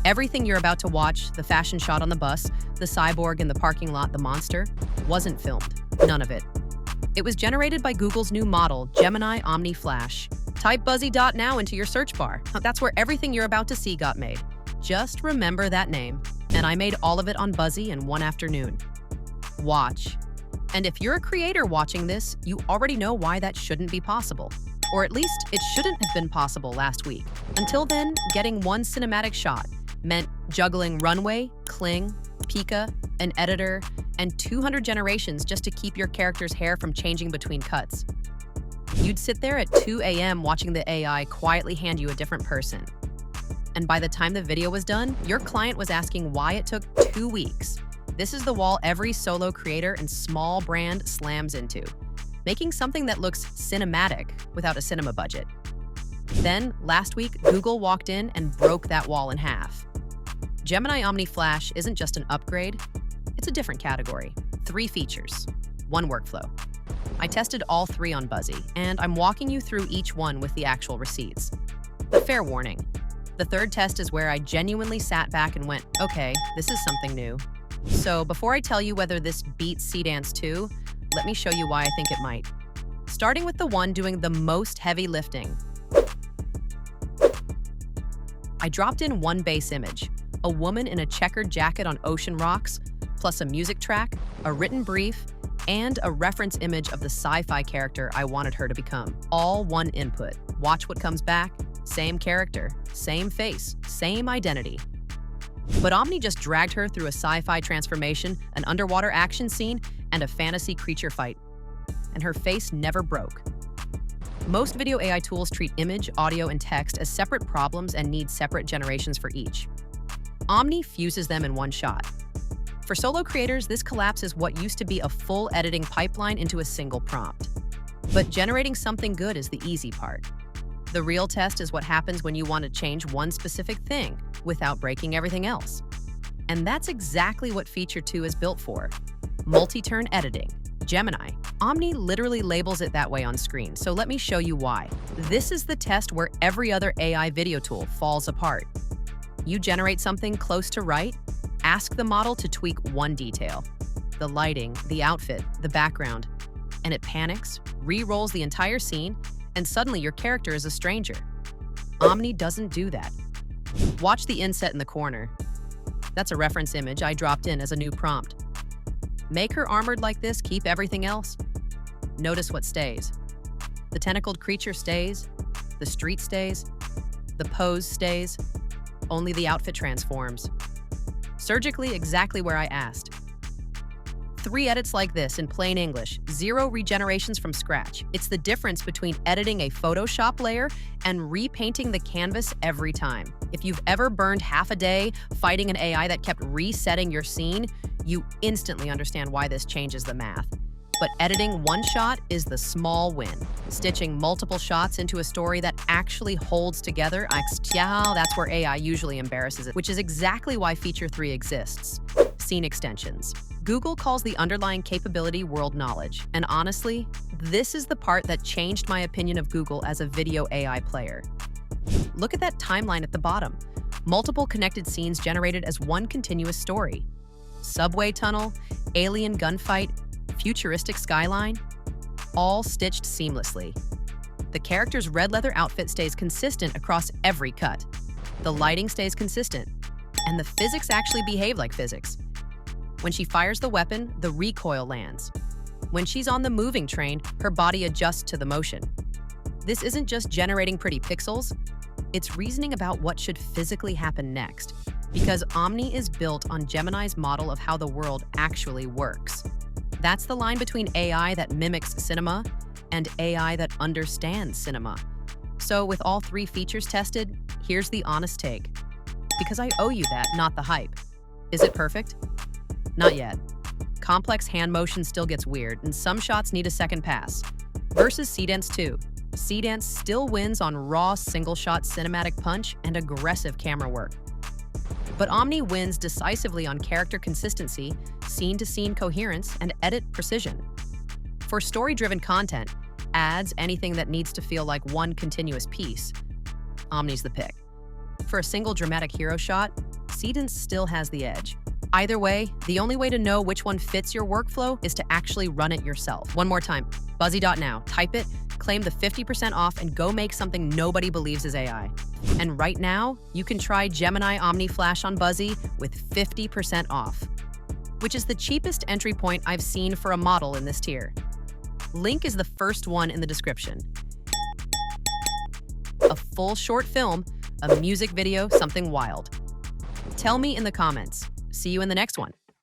Everything you're about to watch, the fashion shot on the bus, the cyborg in the parking lot, the monster, wasn't filmed. None of it. It was generated by Google's new model, Gemini Omni Flash. Type Buzzy.now into your search bar. That's where everything you're about to see got made. Just remember that name. And I made all of it on Buzzy in one afternoon. Watch. And if you're a creator watching this, you already know why that shouldn't be possible. Or at least it shouldn't have been possible last week. Until then, getting one cinematic shot meant juggling runway, cling, Pika, an editor, and 200 generations just to keep your character's hair from changing between cuts. You'd sit there at 2 a.m. watching the AI quietly hand you a different person. And by the time the video was done, your client was asking why it took 2 weeks. This is the wall every solo creator and small brand slams into, making something that looks cinematic without a cinema budget. Then, last week, Google walked in and broke that wall in half. Gemini Omni Flash isn't just an upgrade, it's a different category. 3 features, 1 workflow. I tested all 3 on Buzzy, and I'm walking you through each one with the actual receipts. But fair warning, the 3rd test is where I genuinely sat back and went, okay, this is something new. So before I tell you whether this beats Seedance 2, let me show you why I think it might. Starting with the one doing the most heavy lifting. I dropped in 1 base image, a woman in a checkered jacket on ocean rocks, plus a music track, a written brief, and a reference image of the sci-fi character I wanted her to become. All 1 input. Watch what comes back. Same character, same face, same identity. But Omni just dragged her through a sci-fi transformation, an underwater action scene, and a fantasy creature fight. And her face never broke. Most video AI tools treat image, audio, and text as separate problems and need separate generations for each. Omni fuses them in one shot. For solo creators, this collapses what used to be a full editing pipeline into a single prompt. But generating something good is the easy part. The real test is what happens when you want to change one specific thing without breaking everything else. And that's exactly what Feature 2 is built for. Multi-turn editing. Gemini. Omni literally labels it that way on screen, so let me show you why. This is the test where every other AI video tool falls apart. You generate something close to right, ask the model to tweak 1 detail. The lighting, the outfit, the background. And it panics, re-rolls the entire scene, and suddenly your character is a stranger. Omni doesn't do that. Watch the inset in the corner. That's a reference image I dropped in as a new prompt. Make her armored like this, keep everything else. Notice what stays. The tentacled creature stays, the street stays, the pose stays, only the outfit transforms. Surgically exactly where I asked. 3 edits like this in plain English, 0 regenerations from scratch. It's the difference between editing a Photoshop layer and repainting the canvas every time. If you've ever burned half a day fighting an AI that kept resetting your scene, you instantly understand why this changes the math. But editing 1 shot is the small win. Stitching multiple shots into a story that actually holds together, that's where AI usually embarrasses it, which is exactly why Feature 3 exists. Scene extensions. Google calls the underlying capability world knowledge, and honestly, this is the part that changed my opinion of Google as a video AI player. Look at that timeline at the bottom. Multiple connected scenes generated as 1 continuous story. Subway tunnel, alien gunfight, futuristic skyline, all stitched seamlessly. The character's red leather outfit stays consistent across every cut. The lighting stays consistent, and the physics actually behave like physics. When she fires the weapon, the recoil lands. When she's on the moving train, her body adjusts to the motion. This isn't just generating pretty pixels, it's reasoning about what should physically happen next, because Omni is built on Gemini's model of how the world actually works. That's the line between AI that mimics cinema and AI that understands cinema. So with all 3 features tested, here's the honest take. Because I owe you that, not the hype. Is it perfect? Not yet. Complex hand motion still gets weird, and some shots need a second pass. Versus Seedance 2. Seedance still wins on raw single-shot cinematic punch and aggressive camera work. But Omni wins decisively on character consistency, scene-to-scene coherence, and edit precision. For story-driven content, ads, anything that needs to feel like one continuous piece, Omni's the pick. For a single dramatic hero shot, Seedance still has the edge. Either way, the only way to know which one fits your workflow is to actually run it yourself. One more time, Buzzy.now, type it, claim the 50% off, and go make something nobody believes is AI. And right now, you can try Gemini Omni Flash on Buzzy with 50% off, which is the cheapest entry point I've seen for a model in this tier. Link is the first one in the description. A full short film, a music video, something wild. Tell me in the comments. See you in the next one.